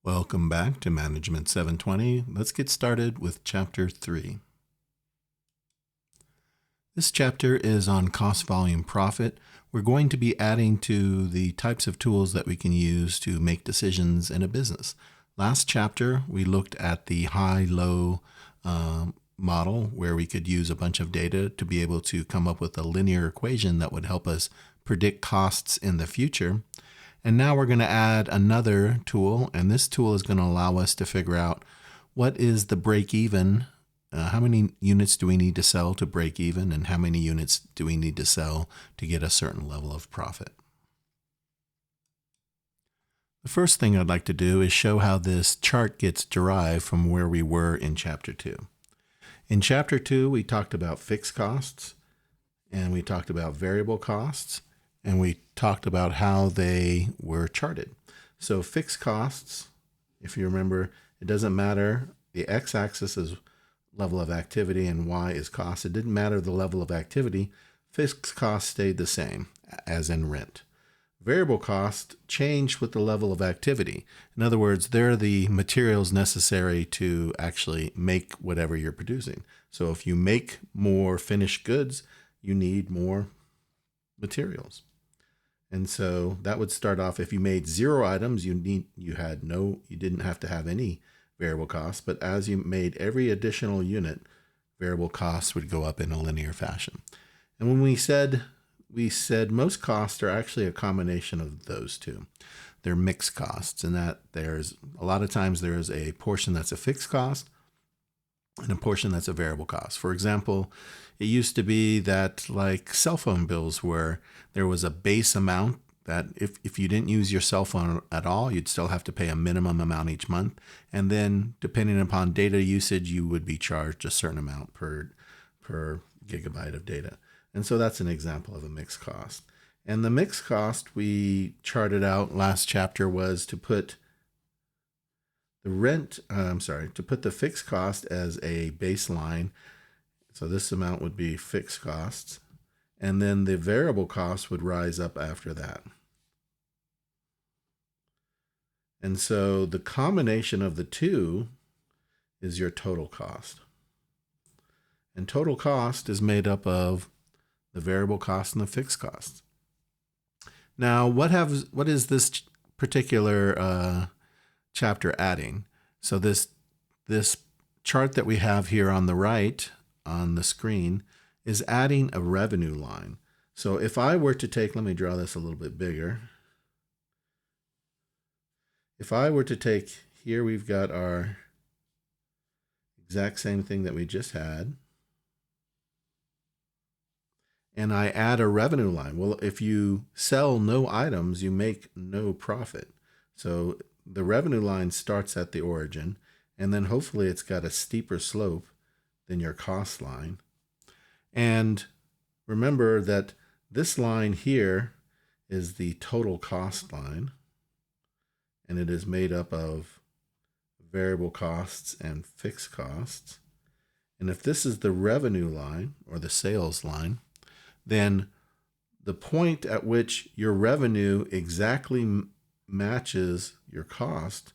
Welcome back to Management 720. Let's get started with Chapter 3. This chapter is on cost volume profit. We're going to be adding to the types of tools that we can use to make decisions in a business. Last chapter, we looked at the high-low model where we could use a bunch of data to be able to come up with a linear equation that would help us predict costs in the future. And now we're going to add another tool, and this tool is going to allow us to figure out what is the break even, how many units do we need to sell to break even, and how many units do we need to sell to get a certain level of profit. The first thing I'd like to do is show how this chart gets derived from where we were in Chapter 2. In Chapter 2, we talked about fixed costs, and we talked about variable costs, and we talked about how they were charted. So fixed costs, if you remember, it doesn't matter. The x-axis is level of activity and y is cost. It didn't matter the level of activity. Fixed costs stayed the same, as in rent. Variable cost changed with the level of activity. In other words, they're the materials necessary to actually make whatever you're producing. So if you make more finished goods, you need more materials. And so that would start off, if you made 0 items, you didn't have to have any variable costs, but as you made every additional unit, variable costs would go up in a linear fashion. And when we said most costs are actually a combination of those two. They're mixed costs, and that there's a lot of times there's a portion that's a fixed cost and a portion that's a variable cost. For example, it used to be that like cell phone bills where there was a base amount that if you didn't use your cell phone at all, you'd still have to pay a minimum amount each month. And then depending upon data usage, you would be charged a certain amount per gigabyte of data. And so that's an example of a mixed cost. And the mixed cost we charted out last chapter was to put the fixed cost as a baseline. So this amount would be fixed costs. And then the variable cost would rise up after that. And so the combination of the two is your total cost. And total cost is made up of the variable cost and the fixed costs. Now, what is this particular chapter adding? So this chart that we have here on the right on the screen is adding a revenue line. So if I were to take, let me draw this a little bit bigger. If I were to take, here we've got our exact same thing that we just had, and I add a revenue line. Well, if you sell no items, you make no profit. So the revenue line starts at the origin, and then hopefully it's got a steeper slope than your cost line. And remember that this line here is the total cost line, and it is made up of variable costs and fixed costs. And if this is the revenue line or the sales line, then the point at which your revenue exactly matches your cost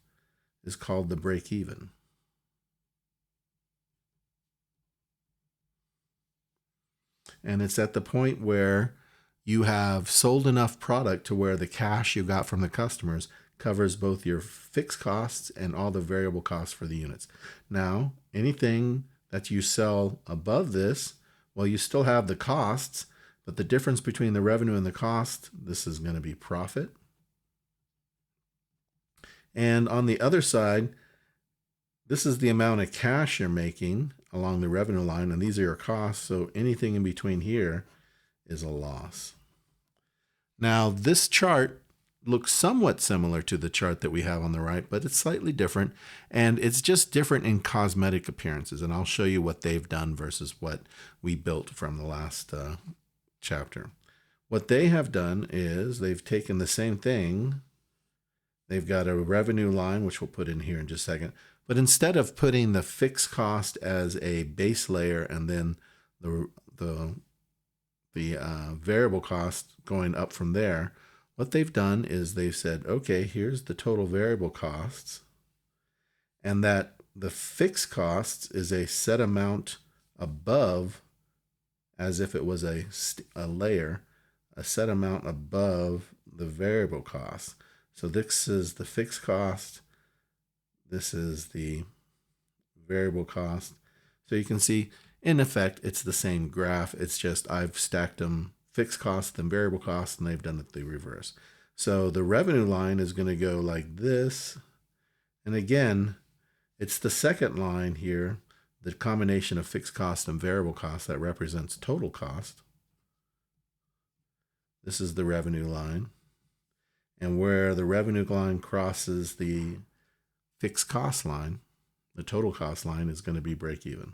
is called the break even. And it's at the point where you have sold enough product to where the cash you got from the customers covers both your fixed costs and all the variable costs for the units. Now, anything that you sell above this, well, you still have the costs, but the difference between the revenue and the cost, this is going to be profit. And on the other side, this is the amount of cash you're making along the revenue line, and these are your costs, so anything in between here is a loss. Now, this chart looks somewhat similar to the chart that we have on the right, but it's slightly different, and it's just different in cosmetic appearances, and I'll show you what they've done versus what we built from the last chapter. What they have done is they've taken the same thing. They've got a revenue line, which we'll put in here in just a second, but instead of putting the fixed cost as a base layer and then the variable cost going up from there, what they've done is they've said, okay, here's the total variable costs, and that the fixed costs is a set amount above, as if it was a layer, a set amount above the variable cost. So this is the fixed cost. This is the variable cost. So you can see, in effect, it's the same graph. It's just I've stacked them fixed costs, then variable costs, and they've done it the reverse. So the revenue line is going to go like this. And again, it's the second line here, the combination of fixed cost and variable cost that represents total cost. This is the revenue line. And where the revenue line crosses the fixed cost line, the total cost line is going to be break even.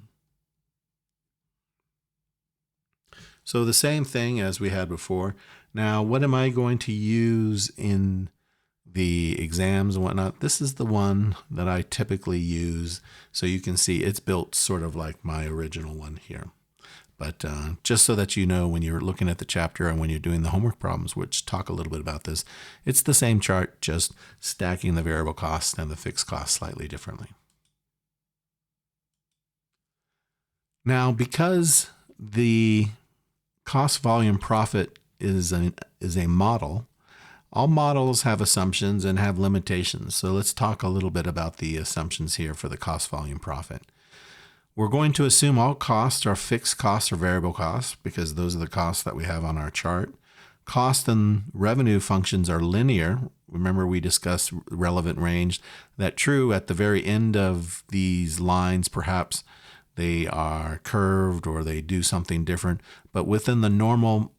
So the same thing as we had before. Now, what am I going to use in the exams and whatnot? This is the one that I typically use. So you can see it's built sort of like my original one here. But just so that you know, when you're looking at the chapter and when you're doing the homework problems, which talk a little bit about this, it's the same chart, just stacking the variable costs and the fixed costs slightly differently. Now, because the cost volume profit is a model, all models have assumptions and have limitations. So let's talk a little bit about the assumptions here for the cost volume profit. We're going to assume all costs are fixed costs or variable costs because those are the costs that we have on our chart. Cost and revenue functions are linear. Remember, we discussed relevant range. That's true at the very end of these lines, perhaps they are curved or they do something different. But within the normal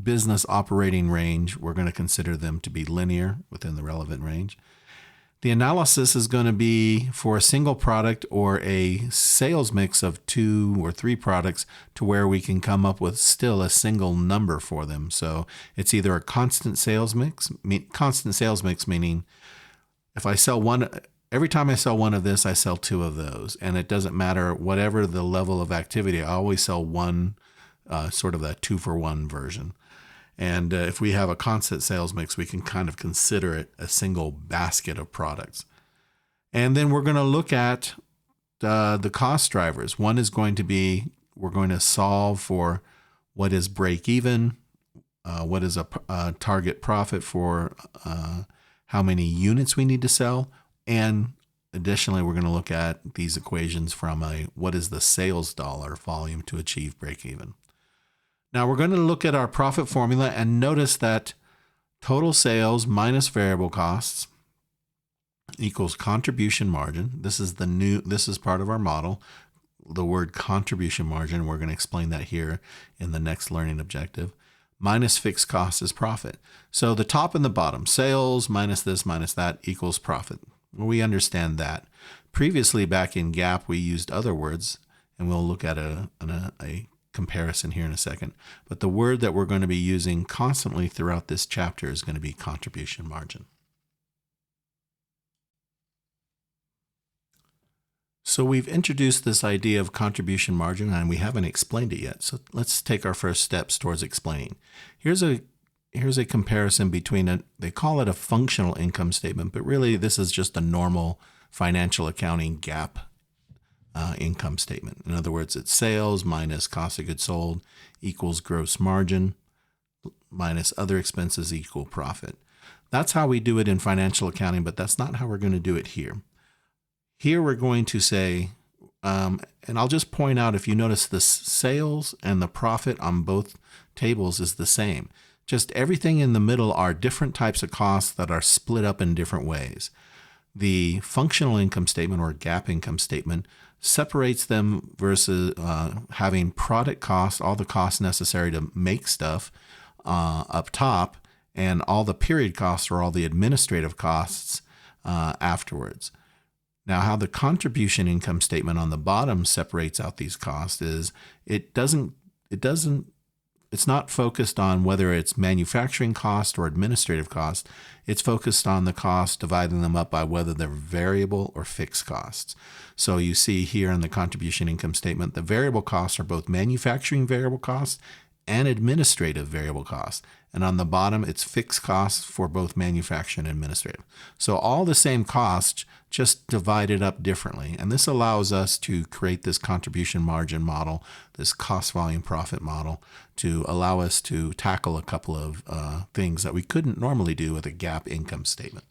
business operating range, we're going to consider them to be linear within the relevant range. The analysis is going to be for a single product or a sales mix of 2 or 3 products to where we can come up with still a single number for them. So it's either a constant sales mix meaning if I sell one, every time I sell one of this, I sell 2 of those. And it doesn't matter whatever the level of activity, I always sell one, sort of that 2-for-1 version. And if we have a constant sales mix, we can kind of consider it a single basket of products. And then we're going to look at the cost drivers. One is going to be, we're going to solve for what is break even, what is a target profit for how many units we need to sell. And additionally, we're going to look at these equations from what is the sales dollar volume to achieve break even. Now we're going to look at our profit formula and notice that total sales minus variable costs equals contribution margin. This is part of our model, the word contribution margin. We're going to explain that here in the next learning objective. Minus fixed costs is profit. So the top and the bottom, sales minus this minus that equals profit. Well, we understand that. Previously, back in GAAP, we used other words, and we'll look at a comparison here in a second. But the word that we're going to be using constantly throughout this chapter is going to be contribution margin. So we've introduced this idea of contribution margin and we haven't explained it yet. So let's take our first steps towards explaining. Here's a comparison between they call it a functional income statement, but really this is just a normal financial accounting GAAP income statement. In other words, it's sales minus cost of goods sold equals gross margin minus other expenses equal profit. That's how we do it in financial accounting, but that's not how we're going to do it here. Here we're going to say, and I'll just point out, if you notice, the sales and the profit on both tables is the same. Just everything in the middle are different types of costs that are split up in different ways. The functional income statement or GAAP income statement separates them versus having product costs, all the costs necessary to make stuff up top, and all the period costs or all the administrative costs afterwards. Now, how the contribution income statement on the bottom separates out these costs is it's not focused on whether it's manufacturing cost or administrative cost. It's focused on the cost, dividing them up by whether they're variable or fixed costs. So you see here in the contribution income statement, the variable costs are both manufacturing variable costs and administrative variable costs. And on the bottom, it's fixed costs for both manufacturing and administrative. So all the same costs, just divided up differently. And this allows us to create this contribution margin model, this cost volume profit model, to allow us to tackle a couple of things that we couldn't normally do with a GAAP income statement.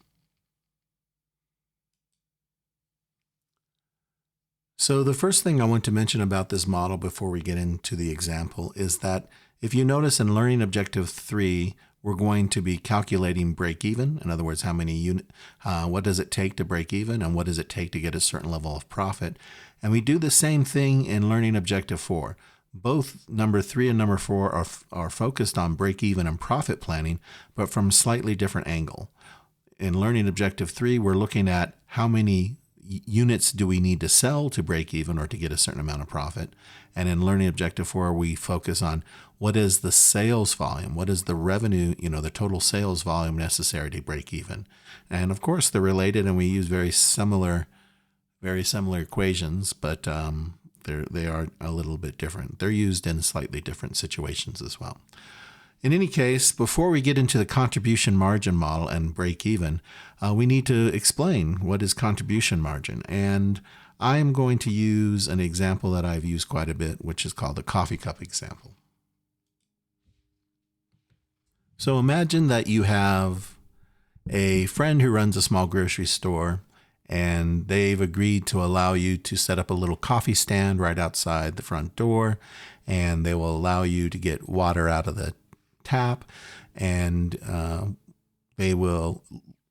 So the first thing I want to mention about this model before we get into the example is that if you notice in Learning Objective 3, we're going to be calculating break even. In other words, how many what does it take to break even, and what does it take to get a certain level of profit? And we do the same thing in Learning Objective 4. Both number 3 and number 4 are focused on break even and profit planning, but from a slightly different angle. In Learning Objective 3, we're looking at how many units do we need to sell to break even or to get a certain amount of profit. And in Learning Objective 4, we focus on what is the sales volume, what is the revenue, the total sales volume necessary to break even. And of course, they're related, and we use very similar equations, but they are a little bit different. They're used in slightly different situations as well. In any case, before we get into the contribution margin model and break even, we need to explain what is contribution margin. And I am going to use an example that I've used quite a bit, which is called the coffee cup example. So imagine that you have a friend who runs a small grocery store, and they've agreed to allow you to set up a little coffee stand right outside the front door, and they will allow you to get water out of the tap, and they will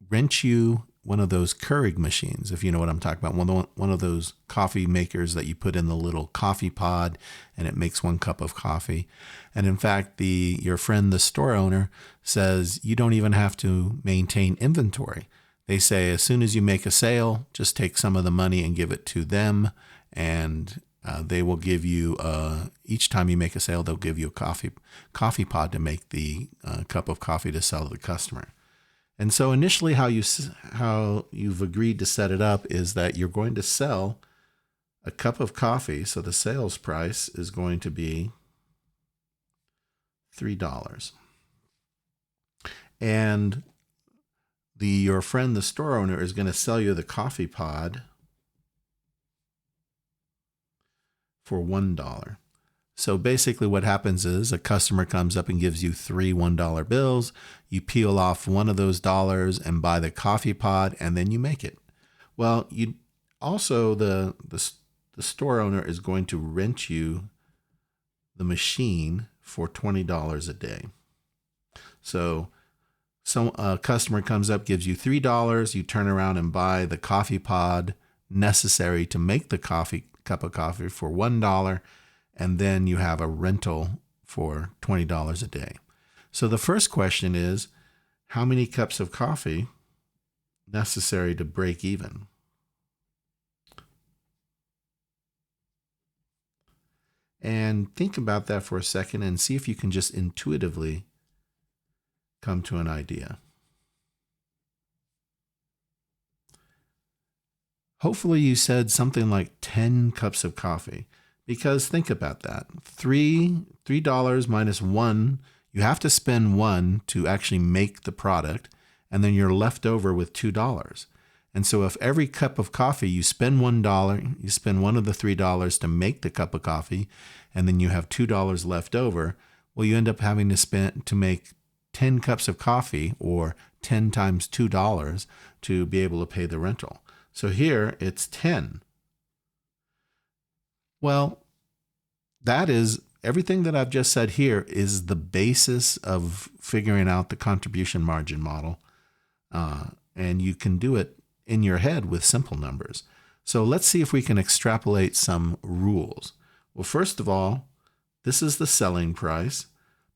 rent you one of those Keurig machines, if you know what I'm talking about, one of those coffee makers that you put in the little coffee pod and it makes 1 cup of coffee. And in fact, your friend, the store owner, says you don't even have to maintain inventory. They say as soon as you make a sale, just take some of the money and give it to them, and they will give you, each time you make a sale, they'll give you a coffee pod to make the cup of coffee to sell to the customer. And so initially how you've agreed to set it up is that you're going to sell a cup of coffee. So the sales price is going to be $3. And your friend, the store owner, is going to sell you the coffee pod for $1. So basically what happens is a customer comes up and gives you 3 $1 bills. You peel off one of those dollars and buy the coffee pod, and then you make it. Well, you also, the store owner is going to rent you the machine for $20 a day. So a customer comes up, gives you $3. You turn around and buy the coffee pod necessary to make the cup of coffee for $1. And then you have a rental for $20 a day. So the first question is, how many cups of coffee necessary to break even? And think about that for a second and see if you can just intuitively come to an idea. Hopefully you said something like 10 cups of coffee. Because think about that. $3 minus 1, you have to spend 1 to actually make the product, and then you're left over with $2. And so if every cup of coffee you spend $1, you spend one of the $3 to make the cup of coffee, and then you have $2 left over, well, you end up having to make 10 cups of coffee, or 10 times $2, to be able to pay the rental. So here it's 10. Well, that is everything that I've just said here is the basis of figuring out the contribution margin model. And you can do it in your head with simple numbers. So let's see if we can extrapolate some rules. Well, first of all, this is the selling price,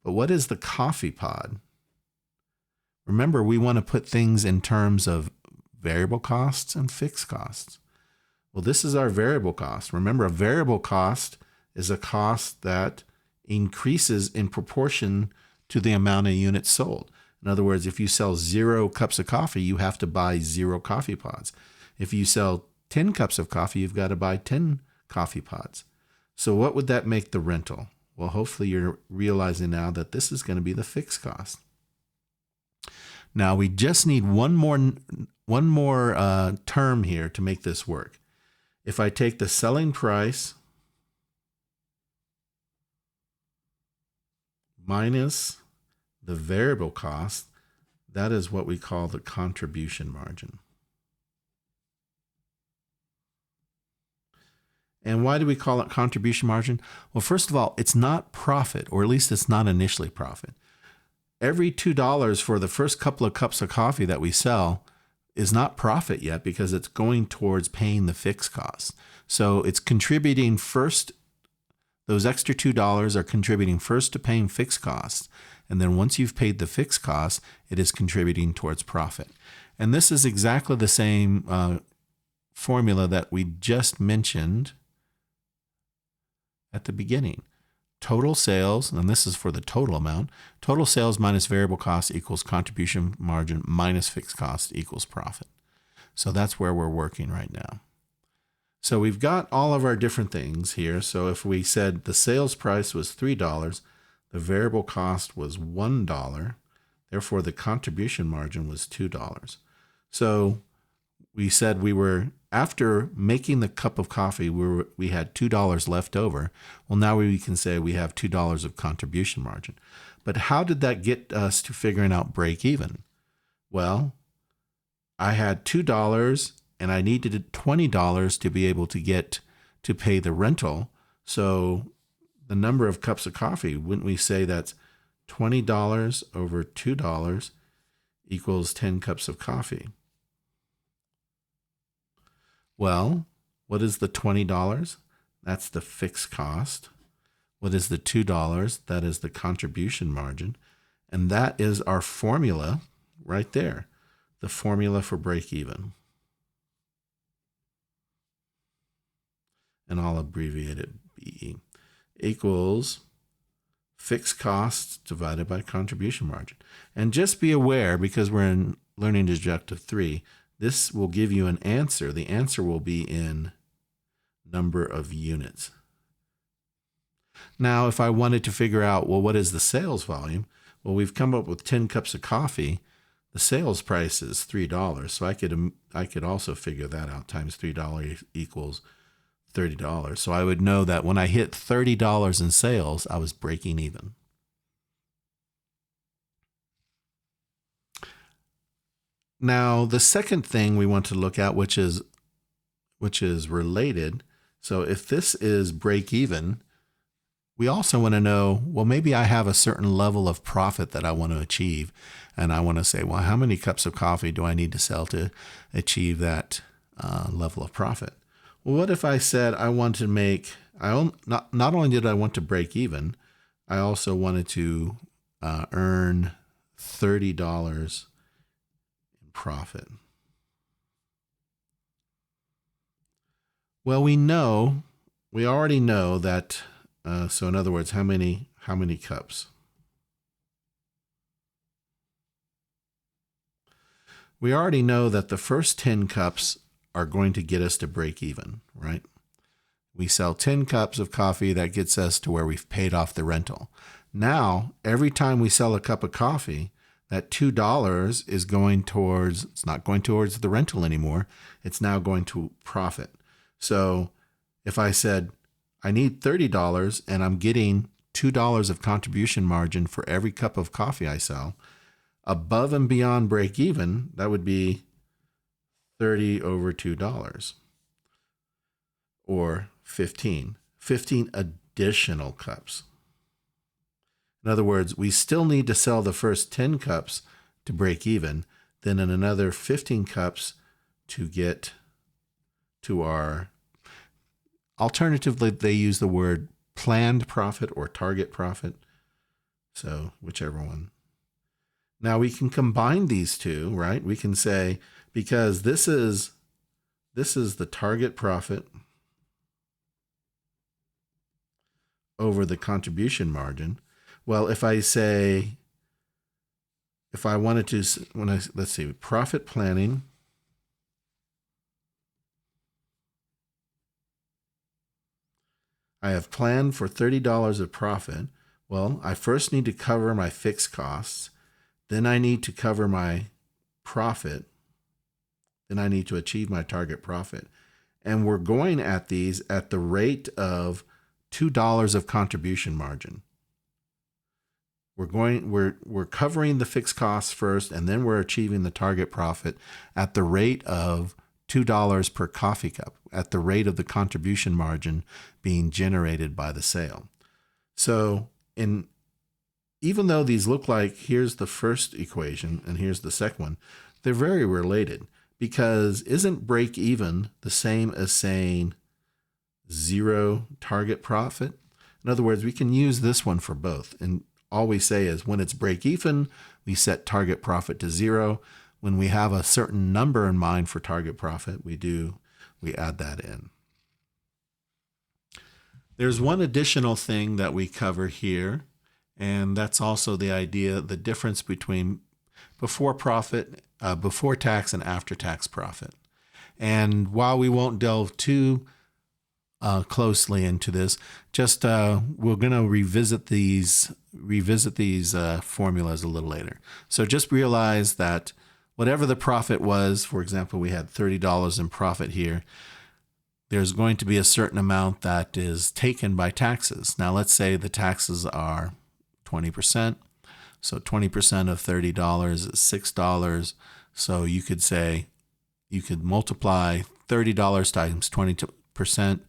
but what is the coffee pod? Remember, we want to put things in terms of variable costs and fixed costs. Well, this is our variable cost. Remember, a variable cost is a cost that increases in proportion to the amount of units sold. In other words, if you sell 0 cups of coffee, you have to buy 0 coffee pods. If you sell 10 cups of coffee, you've got to buy 10 coffee pods. So what would that make the rental? Well, hopefully you're realizing now that this is going to be the fixed cost. Now we just need one more term here to make this work. If I take the selling price minus the variable cost, that is what we call the contribution margin. And why do we call it contribution margin? Well, first of all, it's not profit, or at least it's not initially profit. Every $2 for the first couple of cups of coffee that we sell is not profit yet because it's going towards paying the fixed costs. So it's contributing first. Those extra $2 are contributing first to paying fixed costs. And then once you've paid the fixed costs, it is contributing towards profit. And this is exactly the same formula that we just mentioned at the beginning. Total sales, and this is for the total amount, total sales minus variable cost equals contribution margin minus fixed cost equals profit. So that's where we're working right now. So we've got all of our different things here. So if we said the sales price was $3, the variable cost was $1, therefore the contribution margin was $2. So we said we were, after making the cup of coffee, we had $2 left over. Well, now we can say we have $2 of contribution margin. But how did that get us to figuring out break even? Well, I had $2 and I needed $20 to be able to get to pay the rental. So the number of cups of coffee, wouldn't we say that's $20 over $2 equals 10 cups of coffee? Well, what is the $20? That's the fixed cost. What is the $2? That is the contribution margin. And that is our formula right there, the formula for break even. And I'll abbreviate it BE, equals fixed costs divided by contribution margin. And just be aware, because we're in learning objective 3, this will give you an answer. The answer will be in number of units. Now, if I wanted to figure out, well, what is the sales volume? Well, we've come up with 10 cups of coffee. The sales price is $3. So I could also figure that out. Times $3 equals $30. So I would know that when I hit $30 in sales, I was breaking even. Now, the second thing we want to look at, which is related. So if this is break even, we also want to know, well, maybe I have a certain level of profit that I want to achieve. And I want to say, well, how many cups of coffee do I need to sell to achieve that level of profit? Well, what if I said I want to make, not only did I want to break even, I also wanted to earn $30 in profit. Well, we already know that, so in other words, how many cups? We already know that the first 10 cups are going to get us to break even, right? We sell 10 cups of coffee, that gets us to where we've paid off the rental. Now, every time we sell a cup of coffee, that $2 is going towards, it's not going towards the rental anymore. It's now going to profit. So if I said, I need $30 and I'm getting $2 of contribution margin for every cup of coffee I sell, above and beyond break even, that would be 30 over $2 or 15 additional cups. In other words, we still need to sell the first 10 cups to break even, then in another 15 cups to get to our, alternatively, they use the word planned profit or target profit. So whichever one. Now we can combine these two, right? We can say, because this is the target profit over the contribution margin. Well, if I wanted to, let's see, profit planning I have planned for $30 of profit. Well, I first need to cover my fixed costs. Then I need to cover my profit. Then I need to achieve my target profit. And we're going at these at the rate of $2 of contribution margin. We're covering the fixed costs first, and then we're achieving the target profit at the rate of $2 per coffee cup, at the rate of the contribution margin being generated by the sale. So even though these look like here's the first equation and here's the second one, they're very related, because isn't break even the same as saying zero target profit? In other words, we can use this one for both. And all we say is when it's break even, we set target profit to zero. When we have a certain number in mind for target profit, we add that in. There's one additional thing that we cover here, and that's also the difference between before tax and after tax profit. And while we won't delve too closely into this, we're going to revisit these formulas a little later. So just realize that whatever the profit was, for example, we had $30 in profit here, there's going to be a certain amount that is taken by taxes. Now, let's say the taxes are 20%. So 20% of $30 is $6. So you could multiply $30 times 20%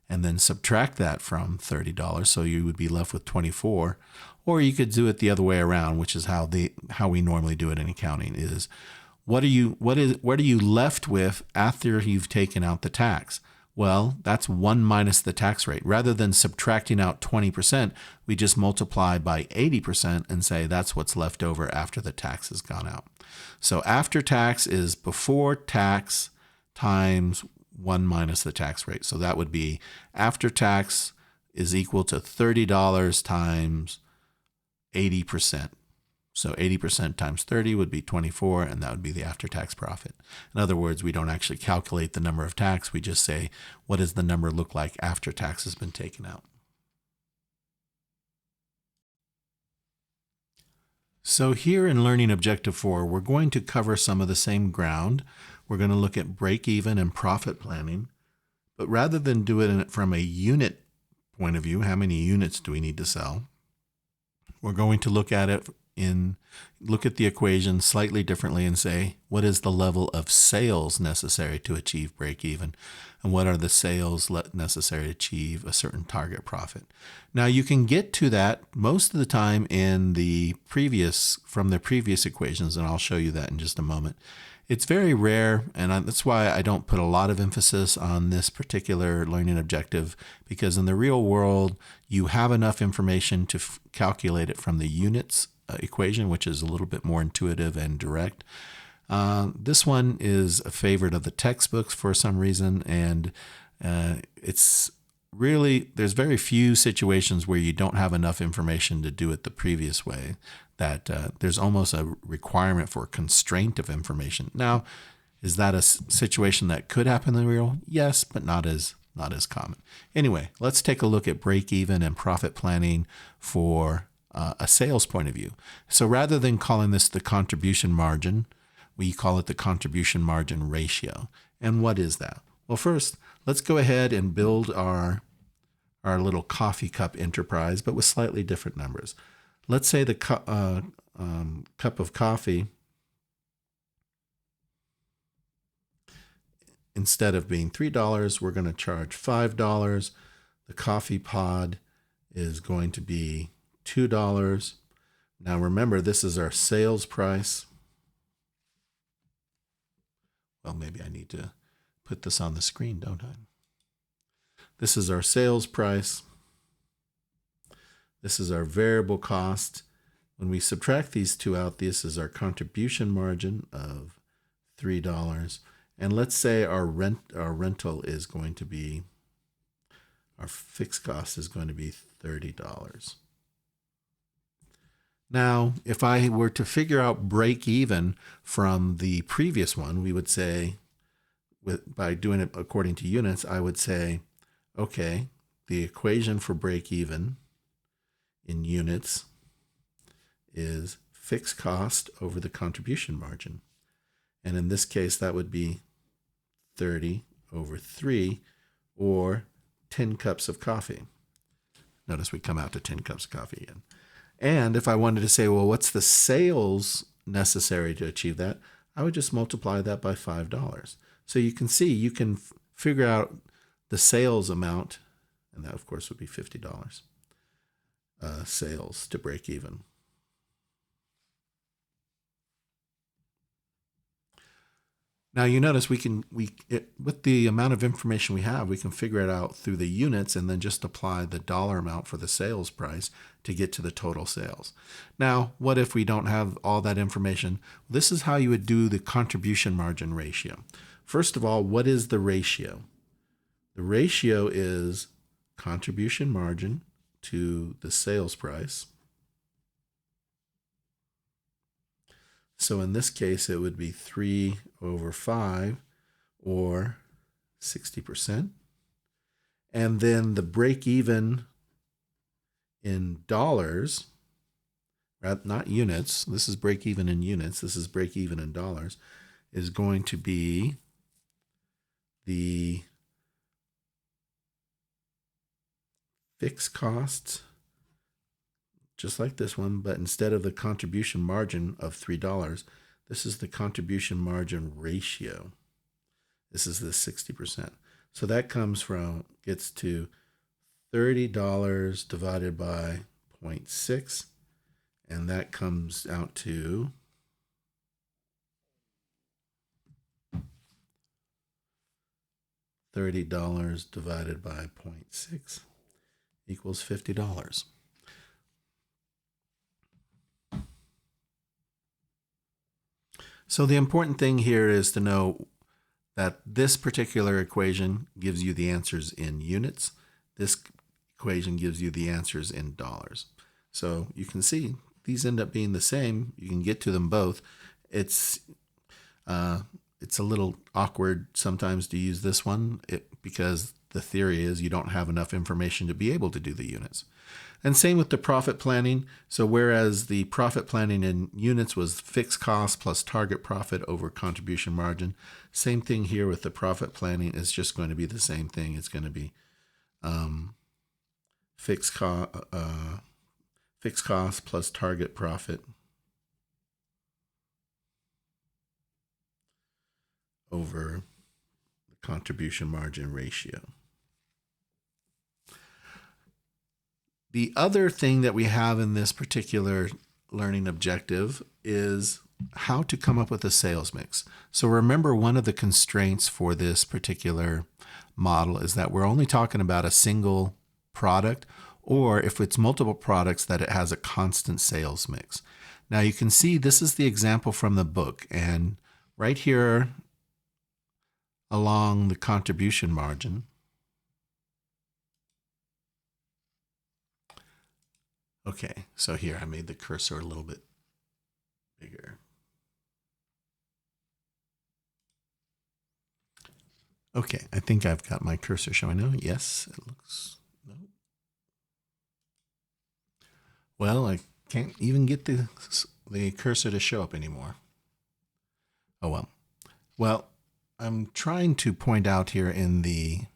and then subtract that from $30. So you would be left with 24. Or you could do it the other way around, which is how we normally do it in accounting, is what are you left with after you've taken out the tax? Well, that's 1 minus the tax rate. Rather than subtracting out 20%, we just multiply by 80% and say that's what's left over after the tax has gone out. So after tax is before tax times 1 minus the tax rate. So that would be after tax is equal to $30 times 80%. So 80% times 30 would be 24, and that would be the after-tax profit. In other words, we don't actually calculate the number of tax. We just say, what does the number look like after tax has been taken out? So here in Learning Objective 4, we're going to cover some of the same ground. We're going to look at break-even and profit planning. But rather than do it from a unit point of view, how many units do we need to sell? We're going to look at the equation slightly differently and say, what is the level of sales necessary to achieve break even? And what are the sales necessary to achieve a certain target profit? Now you can get to that most of the time from the previous equations, and I'll show you that in just a moment. It's very rare, and that's why I don't put a lot of emphasis on this particular learning objective, because in the real world, you have enough information to calculate it from the units equation, which is a little bit more intuitive and direct. This one is a favorite of the textbooks for some reason, and it's really, there's very few situations where you don't have enough information to do it the previous way, that there's almost a requirement for a constraint of information. Now, is that a situation that could happen in the real? Yes, but not as common. Anyway, let's take a look at break even and profit planning for a sales point of view. So rather than calling this the contribution margin, we call it the contribution margin ratio. And what is that? Well, first, let's go ahead and build our little coffee cup enterprise, but with slightly different numbers. Let's say the cup of coffee, instead of being $3, we're going to charge $5. The coffee pod is going to be $2. Now remember, this is our sales price. Well, maybe I need to put this on the screen, don't I? This is our sales price. This is our variable cost. When we subtract these two out, this is our contribution margin of $3. And let's say our rental is going to be, our fixed cost is going to be $30. Now, if I were to figure out break even from the previous one, we would say, by doing it according to units, I would say, okay, the equation for break even in units is fixed cost over the contribution margin. And in this case, that would be 30 over 3, or 10 cups of coffee. Notice we come out to 10 cups of coffee again. And if I wanted to say, well, what's the sales necessary to achieve that? I would just multiply that by $5. So you can see, you can figure out the sales amount, and that of course would be $50 sales to break even. Now you notice with the amount of information we have, we can figure it out through the units and then just apply the dollar amount for the sales price to get to the total sales. Now, what if we don't have all that information? This is how you would do the contribution margin ratio. First of all, what is the ratio? The ratio is contribution margin to the sales price. So in this case, it would be 3 over 5, or 60%. And then the break even in dollars, not units, this is break even in units, this is break even in dollars, is going to be the fixed costs, just like this one, but instead of the contribution margin of $3, this is the contribution margin ratio. This is the 60%. So that gets to $30 divided by 0.6, and that comes out to $30 divided by 0.6 equals $50. So the important thing here is to know that this particular equation gives you the answers in units. This equation gives you the answers in dollars. So you can see these end up being the same. You can get to them both. It's a little awkward sometimes to use this one because the theory is you don't have enough information to be able to do the units. And same with the profit planning. So whereas the profit planning in units was fixed cost plus target profit over contribution margin, same thing here with the profit planning is just going to be the same thing. It's going to be fixed cost plus target profit over the contribution margin ratio. The other thing that we have in this particular learning objective is how to come up with a sales mix. So remember, one of the constraints for this particular model is that we're only talking about a single product, or if it's multiple products, that it has a constant sales mix. Now you can see this is the example from the book, and right here along the contribution margin, okay, so here I made the cursor a little bit bigger. Okay, I think I've got my cursor showing now. Yes, it looks, no. Well, I can't even get the cursor to show up anymore. Oh well. Well, I'm trying to point out here in the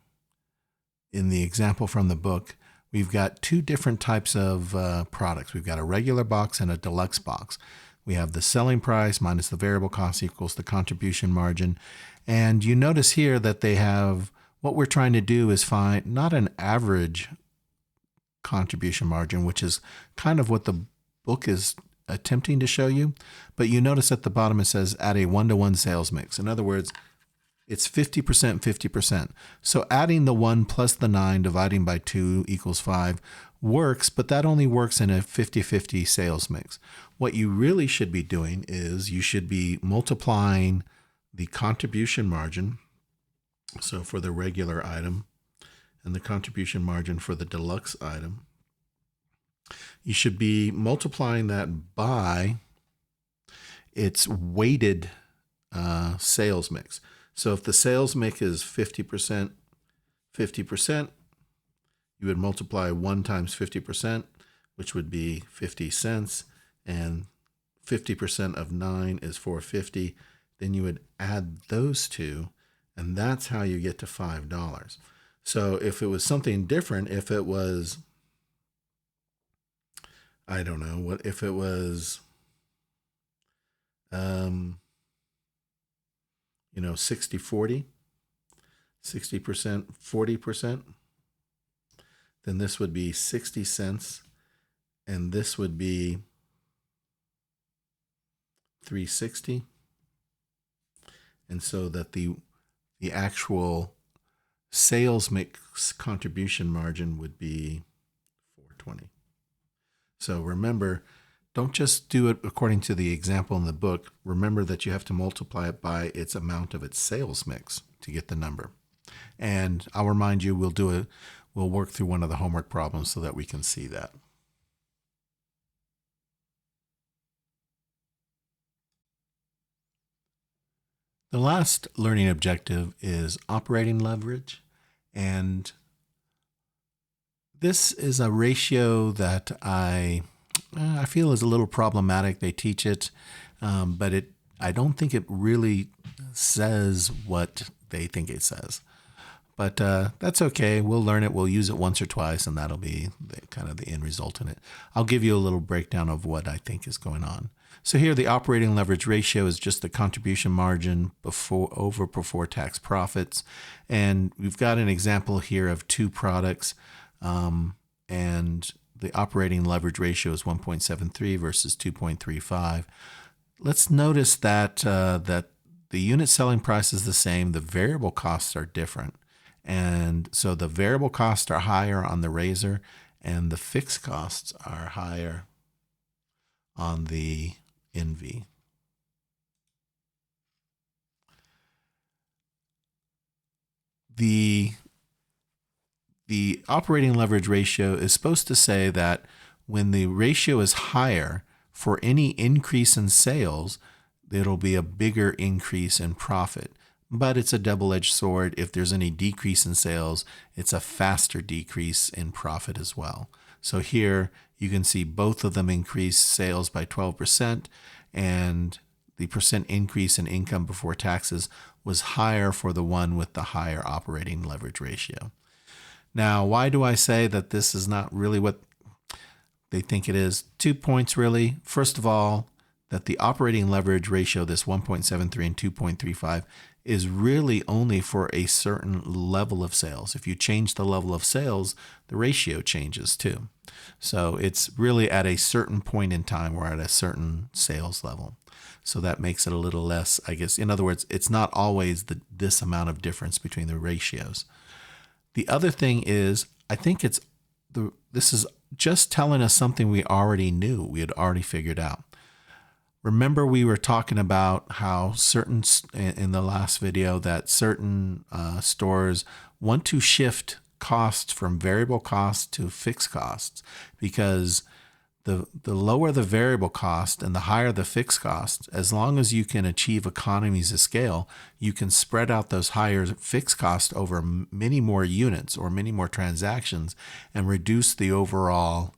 example from the book, we've got two different types of products. We've got a regular box and a deluxe box. We have the selling price minus the variable cost equals the contribution margin. And you notice here that they have, what we're trying to do is find not an average contribution margin, which is kind of what the book is attempting to show you. But you notice at the bottom it says add a 1-to-1 sales mix. In other words, it's 50%, 50%. So adding the 1 plus the 9 dividing by 2 equals 5 works, but that only works in a 50-50 sales mix. What you really should be doing is you should be multiplying the contribution margin, so for the regular item, and the contribution margin for the deluxe item. You should be multiplying that by its weighted sales mix. So if the sales mix is 50%, 50%, you would multiply 1 times 50%, which would be 50 cents, and 50% of 9 is 450. Then you would add those two, and that's how you get to $5. So if it was something different, if it was, I don't know, what if it was, 60-40, 60%, 40%, then this would be 60 cents, and this would be 360. And so that the actual sales mix contribution margin would be 420. So remember, don't just do it according to the example in the book. Remember that you have to multiply it by its amount of its sales mix to get the number. And I'll remind you, we'll work through one of the homework problems so that we can see that. The last learning objective is operating leverage. And this is a ratio that I feel is a little problematic. They teach it, but I don't think it really says what they think it says. But that's okay. We'll learn it. We'll use it once or twice, and that'll be kind of the end result in it. I'll give you a little breakdown of what I think is going on. So here, the operating leverage ratio is just the contribution margin before tax profits. And we've got an example here of two products, and the operating leverage ratio is 1.73 versus 2.35. Let's notice that the unit selling price is the same. The variable costs are different. And so the variable costs are higher on the razor, and the fixed costs are higher on the NV. The operating leverage ratio is supposed to say that when the ratio is higher, for any increase in sales, it'll be a bigger increase in profit. But it's a double-edged sword. If there's any decrease in sales, it's a faster decrease in profit as well. So here you can see both of them increase sales by 12%, and the percent increase in income before taxes was higher for the one with the higher operating leverage ratio. Now, why do I say that this is not really what they think it is? 2 points really. First of all, that the operating leverage ratio, this 1.73 and 2.35, is really only for a certain level of sales. If you change the level of sales, the ratio changes too. So it's really at a certain point in time or at a certain sales level. So that makes it a little less, I guess. In other words, it's not always this amount of difference between the ratios. The other thing is, I think this is just telling us something we already knew, we had already figured out. Remember, we were talking about how in the last video, that certain stores want to shift costs from variable costs to fixed costs, because the lower the variable cost and the higher the fixed cost, as long as you can achieve economies of scale, you can spread out those higher fixed costs over many more units or many more transactions and reduce the overall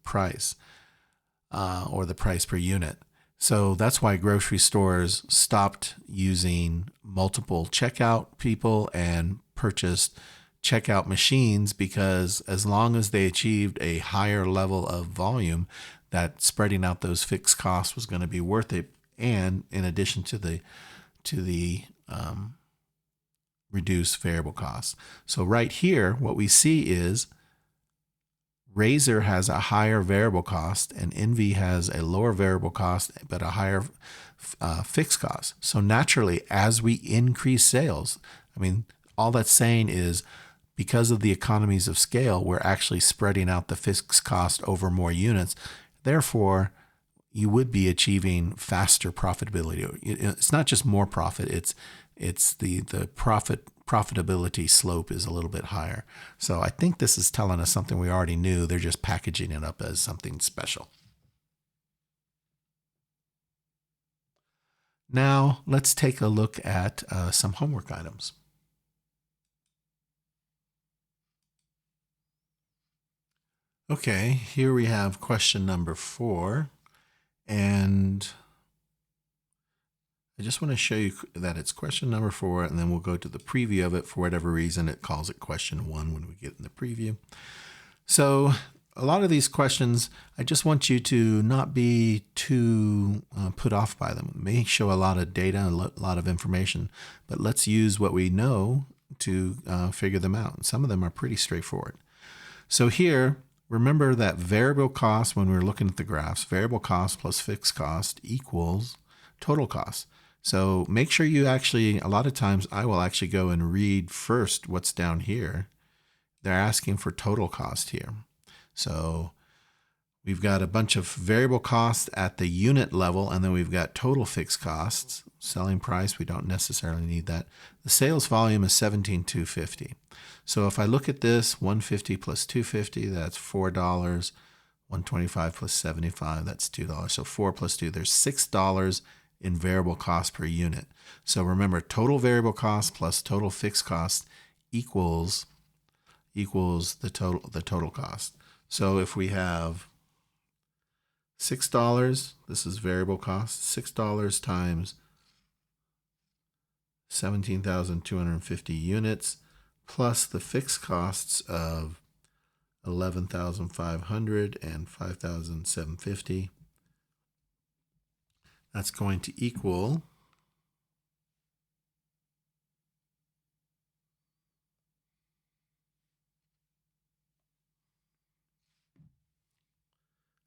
price. Or the price per unit. So that's why grocery stores stopped using multiple checkout people and purchased checkout machines, because as long as they achieved a higher level of volume, that spreading out those fixed costs was going to be worth it. And in addition to the reduced variable costs. So right here, what we see is Razor has a higher variable cost, and Envy has a lower variable cost but a higher fixed cost. So naturally, as we increase sales, all that's saying is, because of the economies of scale, we're actually spreading out the fixed cost over more units. Therefore, you would be achieving faster profitability. It's not just more profit; it's the profitability slope is a little bit higher. So I think this is telling us something we already knew. They're just packaging it up as something special. Now let's take a look at some homework items. Okay, here we have question number 4, and I just want to show you that it's question number 4, and then we'll go to the preview of it. For whatever reason, it calls it question 1 when we get in the preview. So a lot of these questions, I just want you to not be too put off by them. It may show a lot of data, a lot of information, but let's use what we know to figure them out. Some of them are pretty straightforward. So here, remember that variable cost, when we were looking at the graphs, variable cost plus fixed cost equals total cost. So make sure you actually, a lot of times I will actually go and read first what's down here. They're asking for total cost here. So we've got a bunch of variable costs at the unit level, and then we've got total fixed costs. Selling price, we don't necessarily need that. The sales volume is 17,250. So if I look at this, 150 plus 250, that's $4. 125 plus 75, that's $2. So 4 plus 2, there's $6 in variable cost per unit. So remember, total variable cost plus total fixed cost equals the total cost. So if we have $6, this is variable cost, $6 times 17,250 units plus the fixed costs of 11,500 and 5,750. That's going to equal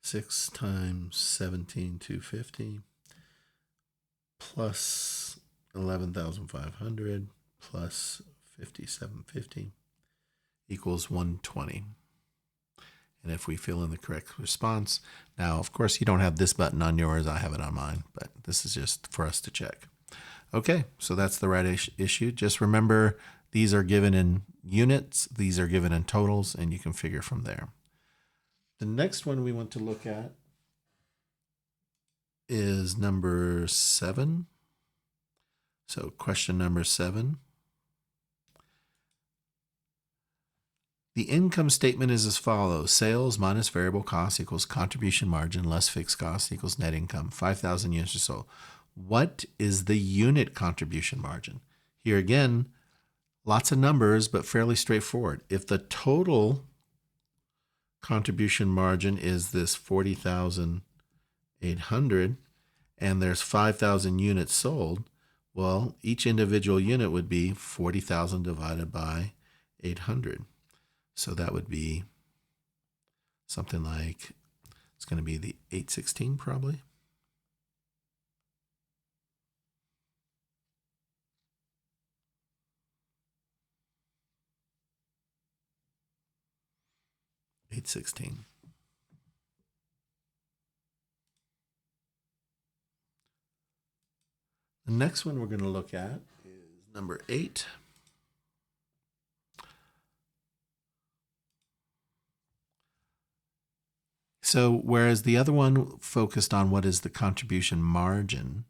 six times 17,250 plus 11,500 plus 5,750 equals 120. And if we fill in the correct response, now, of course, you don't have this button on yours. I have it on mine, but this is just for us to check. Okay, so that's the right issue. Just remember, these are given in units, these are given in totals, and you can figure from there. The next one we want to look at is number 7. So question number 7. The income statement is as follows. Sales minus variable cost equals contribution margin less fixed cost equals net income, 5,000 units or so. What is the unit contribution margin? Here again, lots of numbers, but fairly straightforward. If the total contribution margin is this 40,800 and there's 5,000 units sold, well, each individual unit would be 40,000 divided by 800. So that would be something like, it's going to be the 816 probably. The next one we're going to look at is number 8. So whereas the other one focused on what is the contribution margin,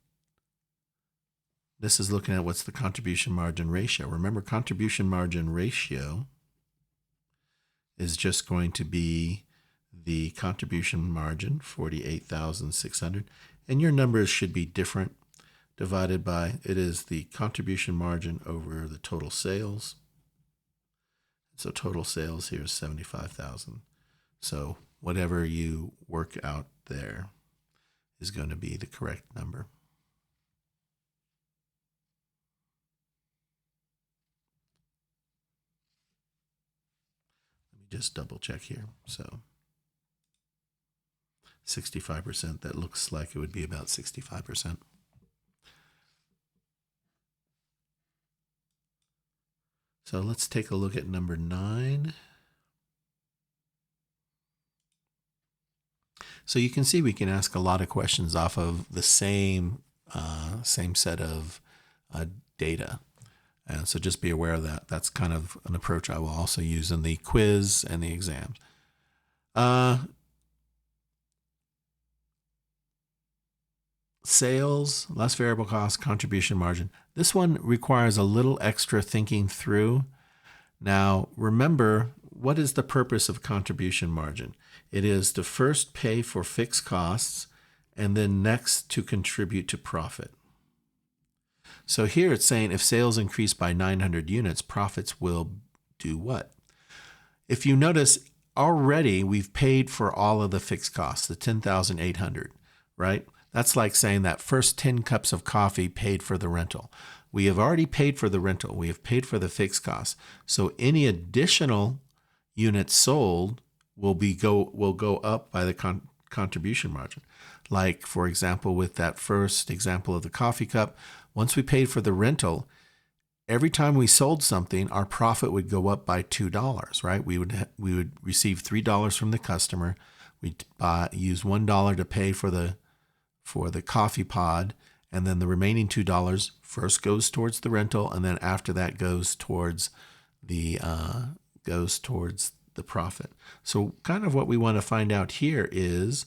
this is looking at what's the contribution margin ratio. Remember, contribution margin ratio is just going to be the contribution margin, 48,600, and your numbers should be different, divided by, it is the contribution margin over the total sales. So total sales here is 75,000. So whatever you work out there is going to be the correct number. Let me just double check here. So 65%, that looks like it would be about 65%. So let's take a look at number 9. So you can see we can ask a lot of questions off of the same set of data. And so just be aware of that. That's kind of an approach I will also use in the quiz and the exams. Sales, less variable cost, contribution margin. This one requires a little extra thinking through. Now, remember, what is the purpose of contribution margin? It is to first pay for fixed costs and then next to contribute to profit. So here it's saying if sales increase by 900 units, profits will do what? If you notice, already we've paid for all of the fixed costs, the 10,800, right? That's like saying that first 10 cups of coffee paid for the rental. We have already paid for the rental. We have paid for the fixed costs. So any additional units sold will go up by the contribution margin. Like, for example, with that first example of the coffee cup, once we paid for the rental, every time we sold something, our profit would go up by $2, right? We would receive $3 from the customer. We'd use $1 to pay for the coffee pod, and then the remaining $2 first goes towards the rental, and then after that goes towards the profit. So kind of what we want to find out here is,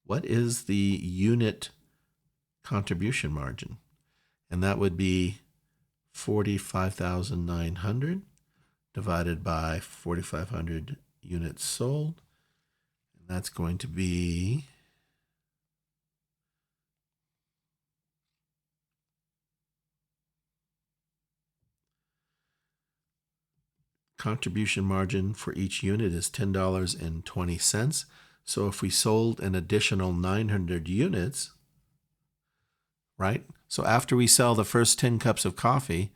what is the unit contribution margin? And that would be 45,900 divided by 4,500 units sold. And that's going to be contribution margin for each unit is $10.20. So if we sold an additional 900 units, right? So after we sell the first 10 cups of coffee,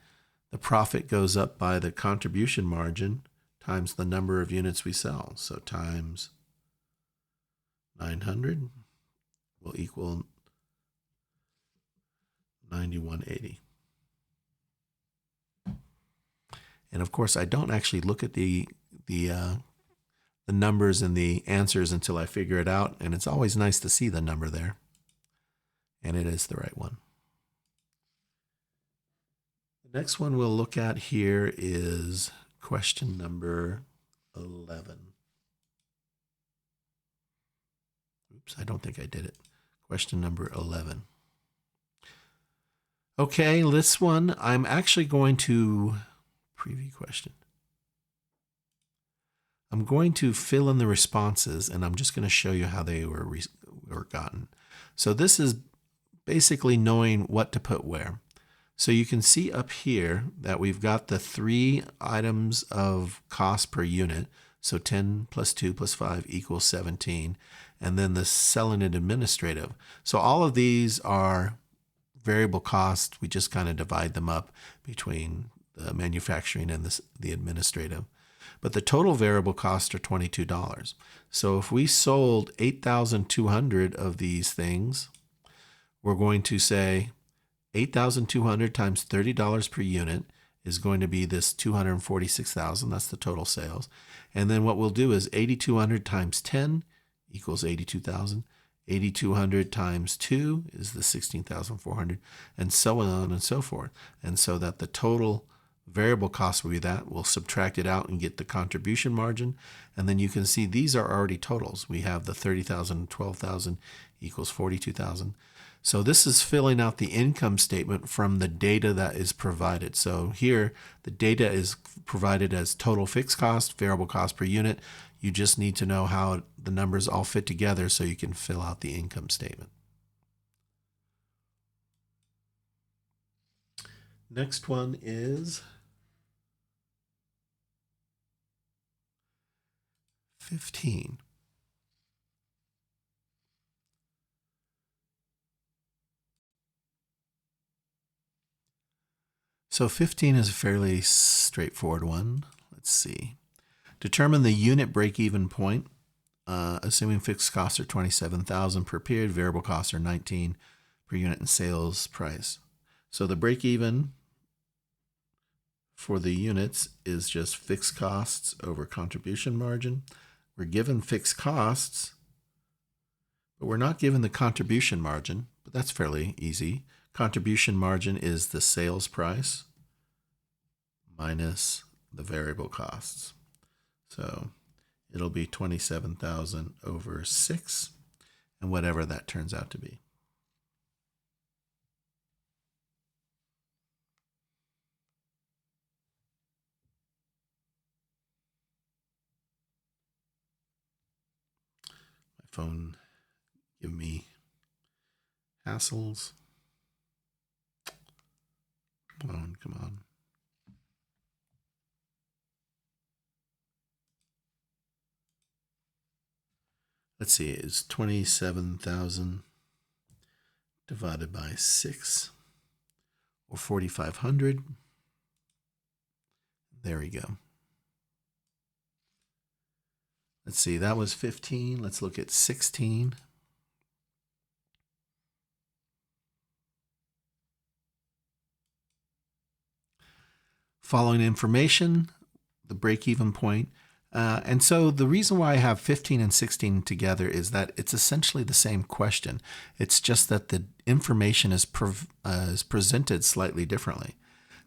the profit goes up by the contribution margin times the number of units we sell. So times 900 will equal 9180. And of course, I don't actually look at the numbers and the answers until I figure it out. And it's always nice to see the number there. And it is the right one. The next one we'll look at here is question number 11. Oops, I don't think I did it. Question number 11. Okay, this one, I'm actually going to preview question. I'm going to fill in the responses, and I'm just going to show you how they were gotten. So this is basically knowing what to put where. So you can see up here that we've got the 3 items of cost per unit. So 10 plus 2 plus 5 equals 17. And then the selling and administrative. So all of these are variable costs. We just kind of divide them up between the manufacturing and the administrative. But the total variable costs are $22. So if we sold 8,200 of these things, we're going to say 8,200 times $30 per unit is going to be this 246,000. That's the total sales. And then what we'll do is 8,200 times 10 equals 82,000. 8,200 times 2 is the 16,400, and so on and so forth. And so that the total variable cost will be that. We'll subtract it out and get the contribution margin. And then you can see these are already totals. We have the 30,000, 12,000 equals 42,000. So this is filling out the income statement from the data that is provided. So here, the data is provided as total fixed cost, variable cost per unit. You just need to know how the numbers all fit together so you can fill out the income statement. Next one is 15. So 15 is a fairly straightforward one. Let's see. Determine the unit break-even point, assuming fixed costs are 27,000 per period, variable costs are 19 per unit, and sales price. So the break-even for the units is just fixed costs over contribution margin. We're given fixed costs, but we're not given the contribution margin, but that's fairly easy. Contribution margin is the sales price minus the variable costs. So it'll be 27,000 over 6, and whatever that turns out to be. phone give me hassles. Come on. Let's see, it's 27,000 divided by 6, or 4,500. There we go. Let's see, that was 15. Let's look at 16. Following information, the break-even point. And so the reason why I have 15 and 16 together is that it's essentially the same question. It's just that the information is presented slightly differently.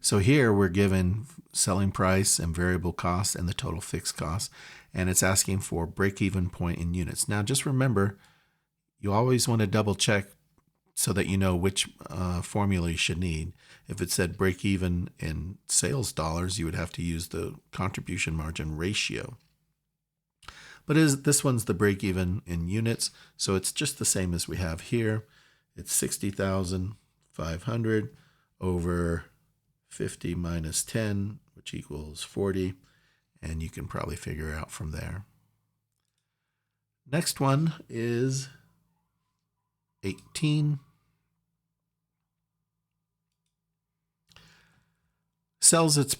So here we're given selling price and variable cost and the total fixed cost, and it's asking for break-even point in units. Now just remember, you always want to double check so that you know which formula you should need. If it said break even in sales dollars, you would have to use the contribution margin ratio. But this one's the break even in units, so it's just the same as we have here. It's 60,500 over 50 minus 10, which equals 40, and you can probably figure out from there. Next one is 18.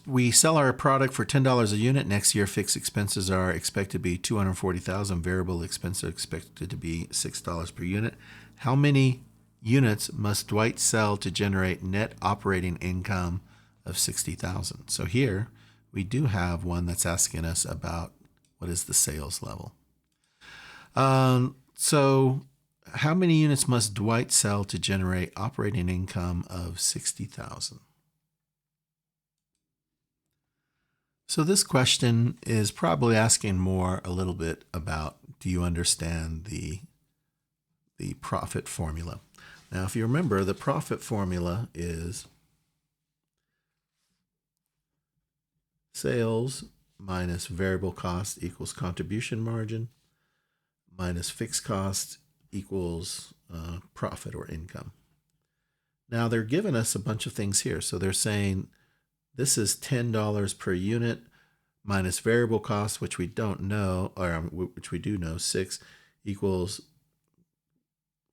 We sell our product for $10 a unit. Next year, fixed expenses are expected to be $240,000. Variable expenses are expected to be $6 per unit. How many units must Dwight sell to generate net operating income of $60,000? So here we do have one that's asking us about what is the sales level. So how many units must Dwight sell to generate operating income of $60,000? So this question is probably asking more a little bit about, do you understand the profit formula? Now, if you remember, the profit formula is sales minus variable cost equals contribution margin minus fixed cost equals profit or income. Now, they're giving us a bunch of things here. So they're saying this is $10 per unit minus variable cost, which we don't know, or which we do know, 6 equals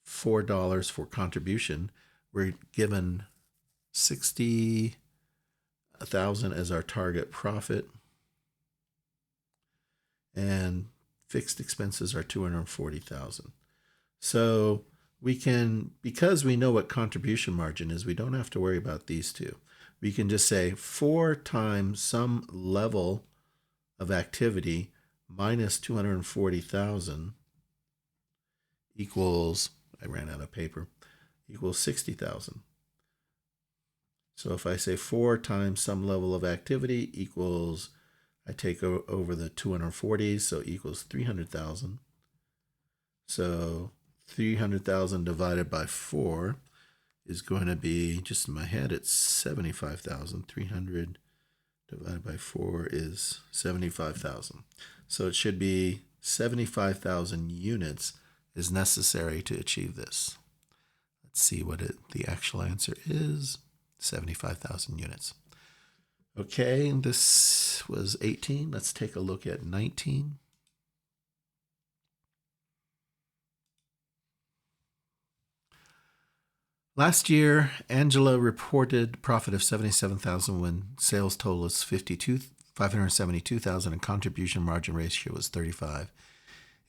$4 for contribution. We're given 60,000 as our target profit, and fixed expenses are 240,000. So we can, because we know what contribution margin is, we don't have to worry about these two. We can just say 4 times some level of activity minus 240,000 equals, I ran out of paper, equals 60,000. So if I say 4 times some level of activity equals, I take over the 240, so equals 300,000. So 300,000 divided by 4 is going to be, just in my head, it's 75,000. 300 divided by 4 is 75,000. So it should be 75,000 units is necessary to achieve this. Let's see what the actual answer is. 75,000 units. Okay, this was 18. Let's take a look at 19. Last year, Angela reported profit of $77,000 when sales total was $572,000 and contribution margin ratio was 35.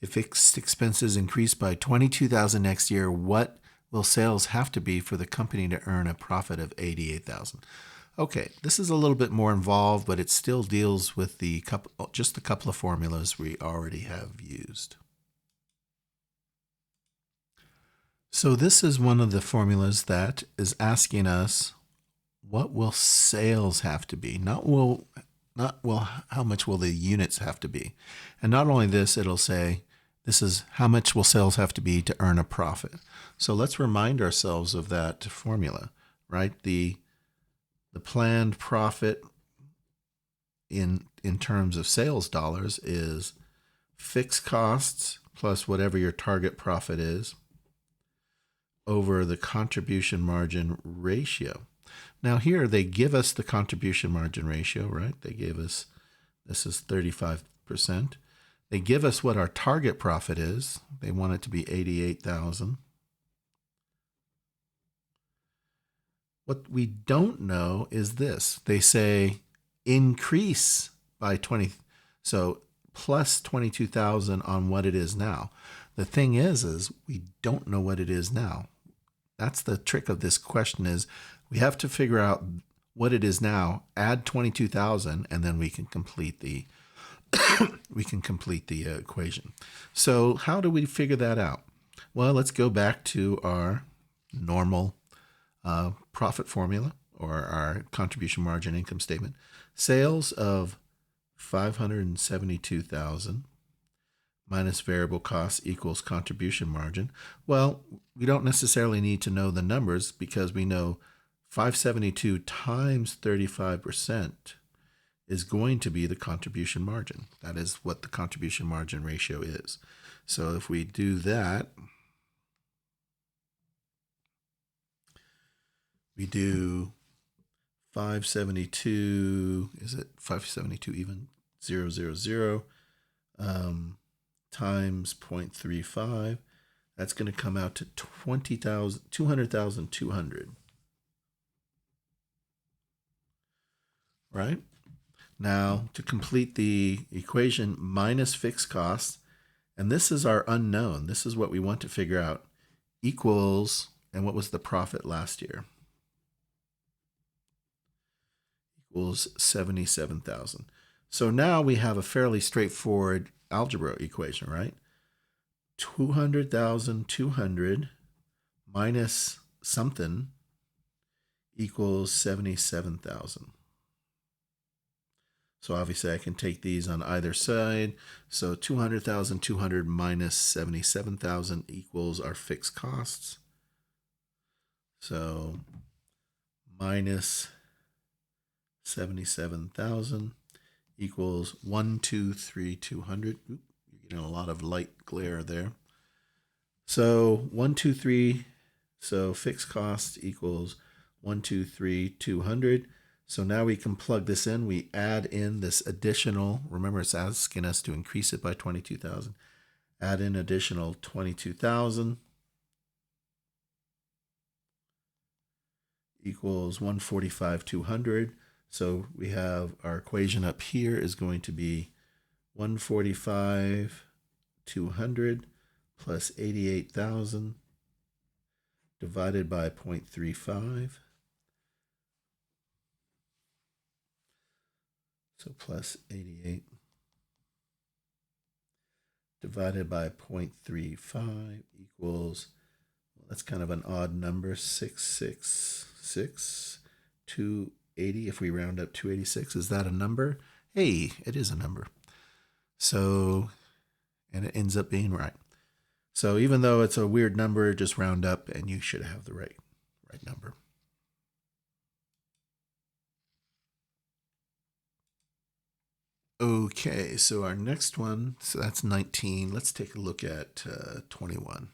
If fixed expenses increase by $22,000 next year, what will sales have to be for the company to earn a profit of $88,000? Okay, this is a little bit more involved, but it still deals with just a couple of formulas we already have used. So this is one of the formulas that is asking us, what will sales have to be? Not how much will the units have to be? And not only this, it'll say, this is how much will sales have to be to earn a profit. So let's remind ourselves of that formula, right? The planned profit in terms of sales dollars is fixed costs plus whatever your target profit is over the contribution margin ratio. Now here they give us the contribution margin ratio, right? They gave us, this is 35%. They give us what our target profit is. They want it to be 88,000. What we don't know is this. They say increase by 20, so plus 22,000 on what it is now. The thing is we don't know what it is now. That's the trick of this question, is we have to figure out what it is now, add 22,000, and then we can complete the equation. So how do we figure that out? Well, let's go back to our normal profit formula, or our contribution margin income statement. Sales of 572,000 minus variable costs equals contribution margin. Well, we don't necessarily need to know the numbers, because we know 572 times 35% is going to be the contribution margin. That is what the contribution margin ratio is. So if we do that, we do 572, is it 572 even? 000, times 0.35. That's going to come out to 200,200. Right? Now, to complete the equation, minus fixed costs, and this is our unknown. This is what we want to figure out, equals, and what was the profit last year? Equals 77,000. So now we have a fairly straightforward algebra equation, right? 200,200 minus something equals 77,000. So obviously I can take these on either side. So 200,200 minus 77,000 equals our fixed costs. So minus 77,000 equals 123,200. You're getting a lot of light glare there. So 123. So fixed costs equals 123,200. So now we can plug this in. We add in this additional, remember it's asking us to increase it by 22,000. Add in additional 22,000 equals 145,200. So we have our equation up here is going to be 145,200 plus 88,000 divided by 0.35. So plus 88 divided by 0.35 equals, well, that's kind of an odd number, 666, 280. If we round up 286, is that a number? Hey, it is a number. So, and it ends up being right. So even though it's a weird number, just round up and you should have the right number. Okay, so our next one, so that's 19. Let's take a look at 21.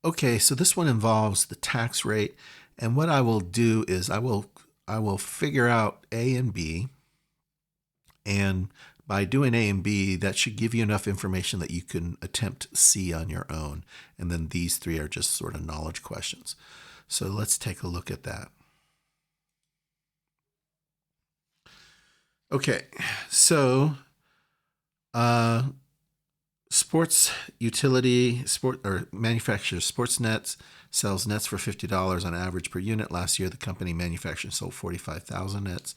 Okay, so this one involves the tax rate, and what I will do is I will figure out A and B, and by doing A and B, that should give you enough information that you can attempt C on your own, and then these three are just sort of knowledge questions. So let's take a look at that. Okay, so sports utility manufactures sports nets, sells nets for $50 on average per unit. Last year, the company manufactured and sold 45,000 nets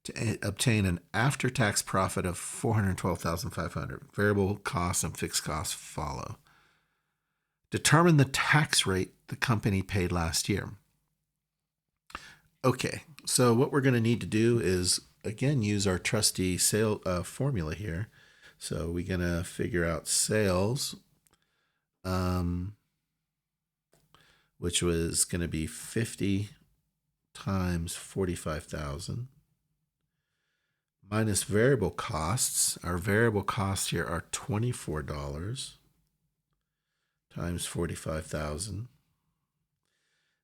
to obtain an after-tax profit of 412,500. Variable costs and fixed costs follow. Determine the tax rate the company paid last year. Okay, so what we're going to need to do is, again, use our trusty formula here. So we're going to figure out sales, which was going to be 50 times 45,000 minus variable costs. Our variable costs here are $24 times 45,000.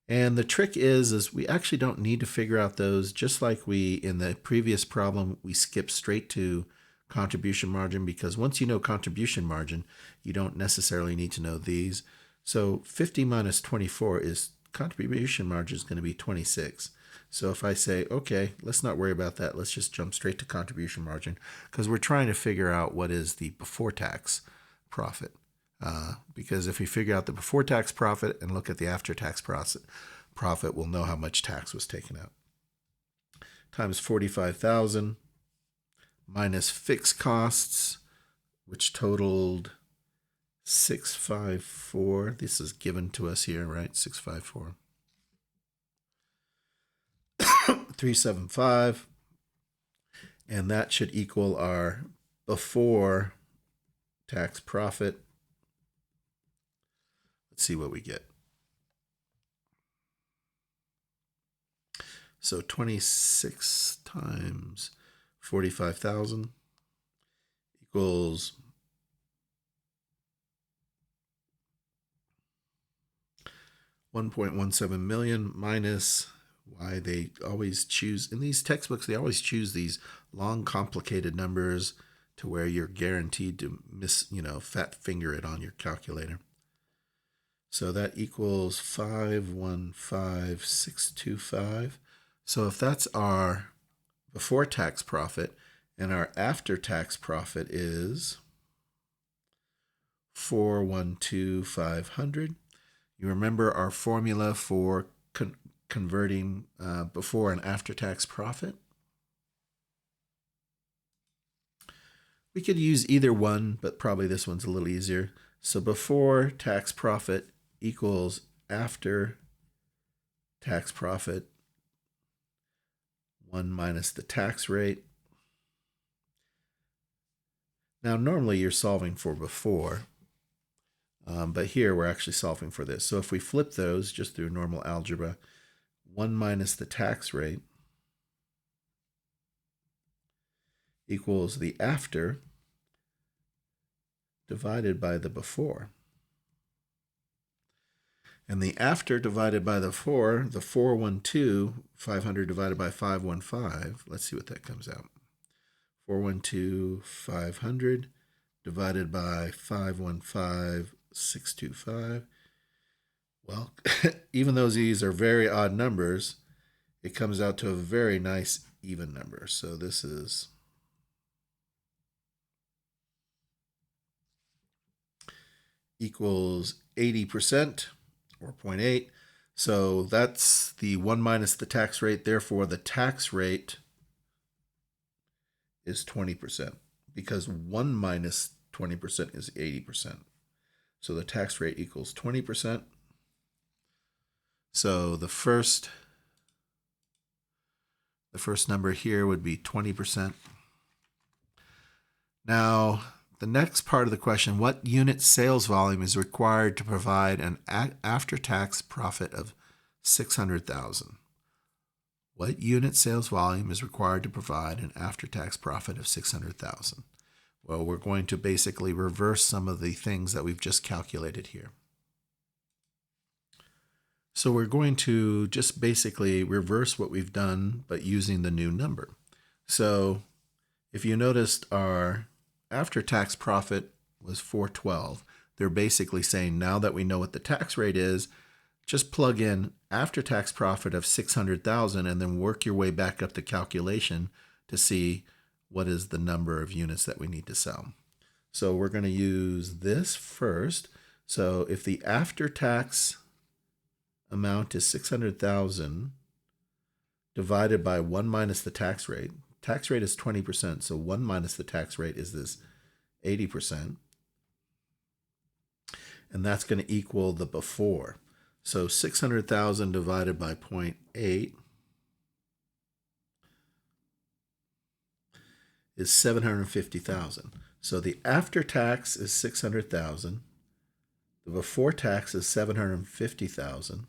And the trick is we actually don't need to figure out those. Just like we, in the previous problem, we skip straight to contribution margin, because once you know contribution margin, you don't necessarily need to know these. So 50 minus 24 is contribution margin is going to be 26. So if I say, okay, let's not worry about that. Let's just jump straight to contribution margin, because we're trying to figure out what is the before tax profit. Because if we figure out the before tax profit and look at the after tax profit, we'll know how much tax was taken out. Times 45,000 minus fixed costs, which totaled 654. This is given to us here, right? 654. 375. And that should equal our before tax profit. Let's see what we get. So 26 times 45,000 equals 1.17 million minus, why they always choose, in these textbooks, they always choose these long, complicated numbers to where you're guaranteed to fat finger it on your calculator. So that equals 515,625. So if that's our before tax profit, and our after tax profit is 412,500. You remember our formula for converting before and after tax profit? We could use either one, but probably this one's a little easier. So before tax profit equals after tax profit, 1 minus the tax rate. Now, normally you're solving for before, but here we're actually solving for this. So if we flip those just through normal algebra, 1 minus the tax rate equals the after divided by the before. And the after divided by the 412,500 divided by 515, let's see what that comes out. 412,500 divided by 515,625. Well, even though these are very odd numbers, it comes out to a very nice even number. So this is equals 80%. or 0.8. So that's the 1 minus the tax rate. Therefore, the tax rate is 20%, because 1 minus 20% is 80%. So the tax rate equals 20%. So the first number here would be 20%. Now, the next part of the question, what unit sales volume is required to provide an after-tax profit of 600,000? What unit sales volume is required to provide an after-tax profit of 600,000? Well, we're going to basically reverse some of the things that we've just calculated here. So we're going to just basically reverse what we've done, but using the new number. So if you noticed, our after-tax profit was 412. They're basically saying, now that we know what the tax rate is, just plug in after-tax profit of 600,000 and then work your way back up the calculation to see what is the number of units that we need to sell. So we're going to use this first. So if the after-tax amount is 600,000 divided by 1 minus the tax rate is 20%, so 1 minus the tax rate is this 80%. And that's going to equal the before. So 600,000 divided by 0.8 is 750,000. So the after tax is 600,000. The before tax is 750,000.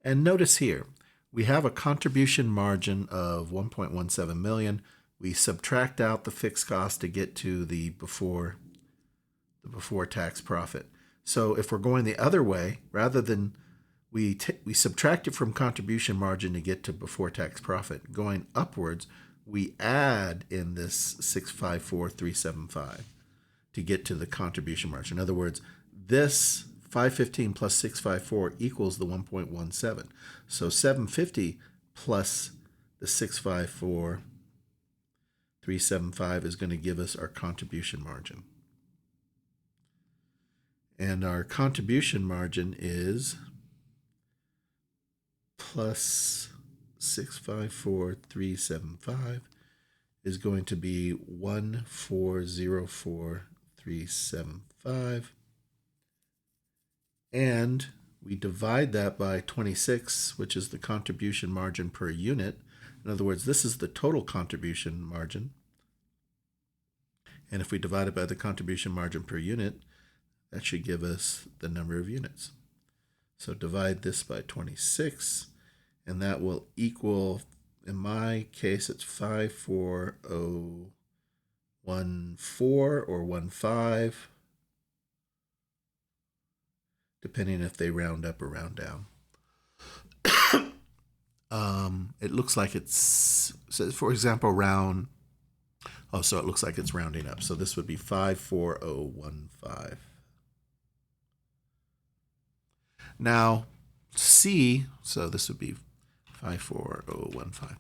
And notice here, we have a contribution margin of 1.17 million. we subtract out the fixed cost to get to the before tax profit. So if we're going the other way, rather than we subtract it from contribution margin to get to before tax profit, going upwards, we add in this 654,375 to get to the contribution margin. In other words, this 515 plus 654 equals the 1.17. So 750 plus the 654,375 is going to give us our contribution margin. And our contribution margin is plus 654,375 is going to be 1404375. And we divide that by 26, which is the contribution margin per unit. In other words, this is the total contribution margin. And if we divide it by the contribution margin per unit, that should give us the number of units. So divide this by 26, and that will equal, in my case, it's 54014 or 15, depending if they round up or round down. It looks like it's, so for example, so it looks like it's rounding up. So this would be 54015. Now, C, so this would be 54015.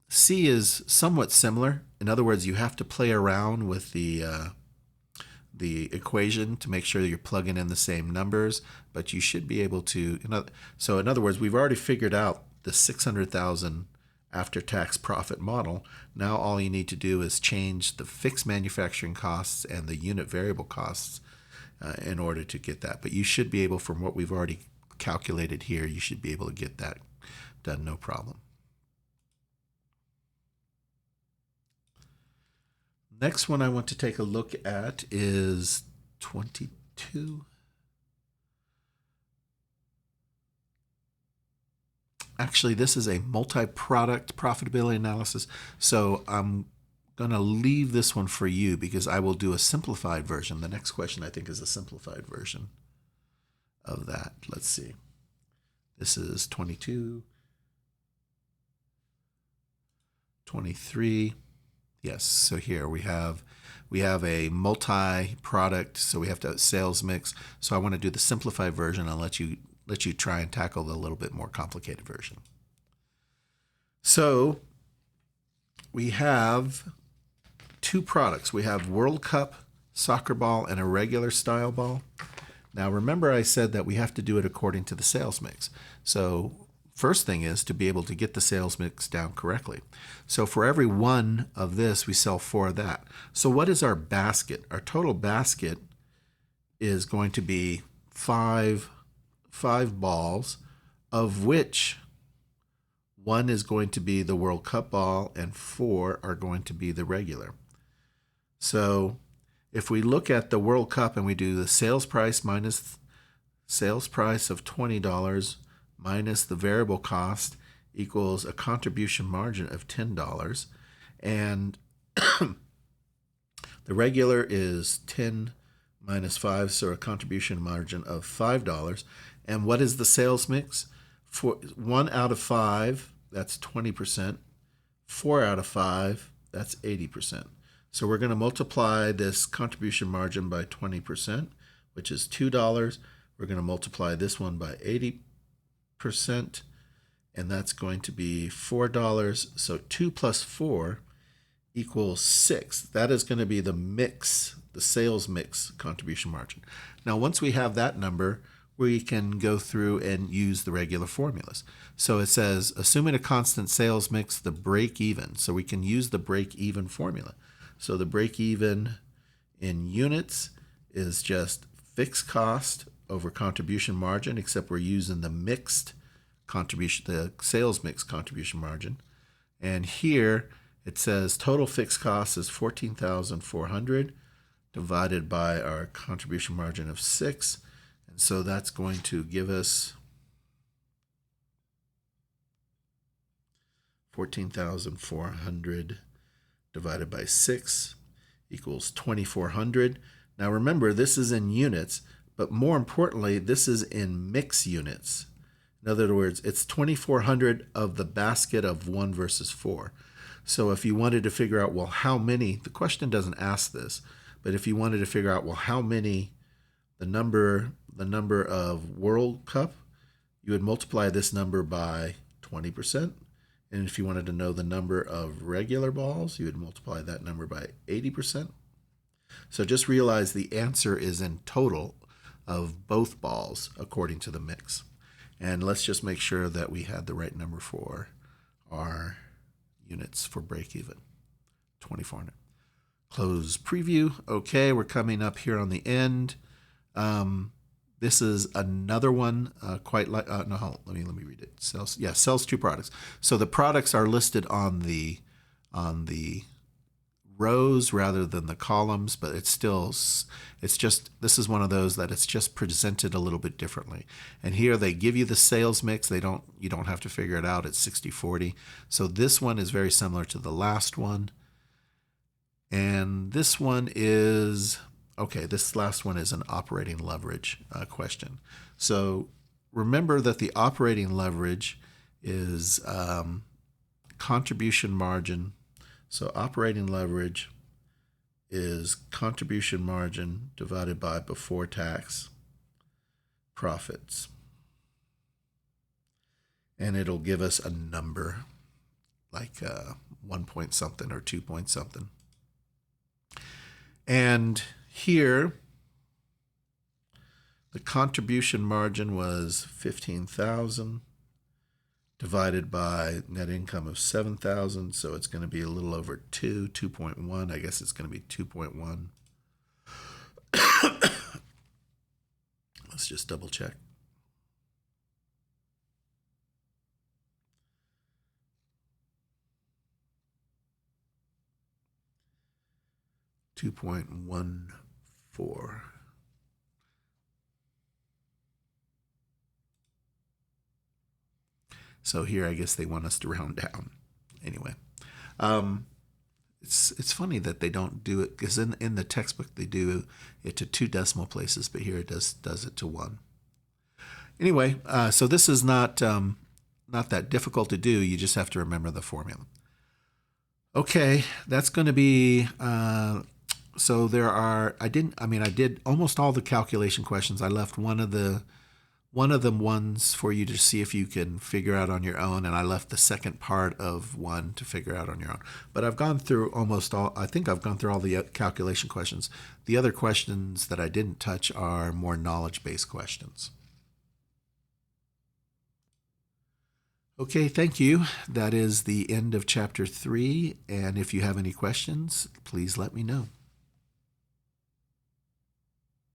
C is somewhat similar. In other words, you have to play around with the equation to make sure that you're plugging in the same numbers, but you should be able to, so in other words, we've already figured out the 600,000 after-tax profit model. Now all you need to do is change the fixed manufacturing costs and the unit variable costs in order to get that. But you should be able, from what we've already calculated here, you should be able to get that done no problem. Next one I want to take a look at is 22. Actually, this is a multi-product profitability analysis, so I'm going to leave this one for you because I will do a simplified version. The next question I think is a simplified version of that. Let's see. This is 22, 23. Yes, so here we have a multi-product, so we have to have sales mix. So I want to do the simplified version and let you try and tackle the little bit more complicated version. So we have two products. We have World Cup soccer ball and a regular style ball. Now remember I said that we have to do it according to the sales mix. So first thing is to be able to get the sales mix down correctly. So for every one of this, we sell 4 of that. So what is our basket? Our total basket is going to be five balls, of which 1 is going to be the World Cup ball and 4 are going to be the regular. So if we look at the World Cup and we do the sales price minus sales price of $20 minus the variable cost equals a contribution margin of $10. And the regular is 10 minus 5, so a contribution margin of $5. And what is the sales mix? For 1 out of 5, that's 20%. 4 out of 5, that's 80%. So we're going to multiply this contribution margin by 20%, which is $2. We're going to multiply this one by 80%, and that's going to be $4. So 2 plus 4 equals 6. That is going to be the mix, the sales mix contribution margin. Now, once we have that number, we can go through and use the regular formulas. So it says, assuming a constant sales mix, the break even. So we can use the break even formula. So the break even in units is just fixed cost over contribution margin, except we're using the mixed contribution, the sales mix contribution margin. And here it says total fixed cost is 14,400 divided by our contribution margin of 6. And so that's going to give us 14,400 divided by 6 equals 2,400. Now remember, this is in units, but more importantly, this is in mix units. In other words, it's 2,400 of the basket of 1 versus 4. So if you wanted to figure out, well, how many, the question doesn't ask this, but if you wanted to figure out, well, how many, the number of World Cup, you would multiply this number by 20%. And if you wanted to know the number of regular balls, you would multiply that number by 80%. So just realize the answer is in total of both balls according to the mix. And let's just make sure that we had the right number for our units for break even. 2,400. Close preview. Okay, we're coming up here on the end. This is another one, quite like, no, let me read it. Sells 2 products. So the products are listed on the rows rather than the columns, but it's just, this is one of those that it's just presented a little bit differently. And here they give you the sales mix. You don't have to figure it out. It's 60-40. So this one is very similar to the last one. And this one is, okay, this last one is an operating leverage question. So remember that the operating leverage is contribution margin. So operating leverage is contribution margin divided by before tax profits. And it'll give us a number like 1 point something or 2 point something. And here, the contribution margin was 15,000 divided by net income of 7,000. So it's going to be a little over 2.1. I guess it's going to be 2.1. Let's just double check. $2.14. So here, I guess they want us to round down. Anyway, it's funny that they don't do it, because in the textbook they do it to 2 decimal places, but here it does it to 1. Anyway, so this is not that difficult to do. You just have to remember the formula. Okay, that's going to be. So there are. I did almost all the calculation questions. I left one of them ones for you to see if you can figure out on your own, and I left the second part of one to figure out on your own. But I've gone through almost all. I think I've gone through all the calculation questions. The other questions that I didn't touch are more knowledge-based questions. Okay, thank you. That is the end of chapter 3. And if you have any questions, please let me know.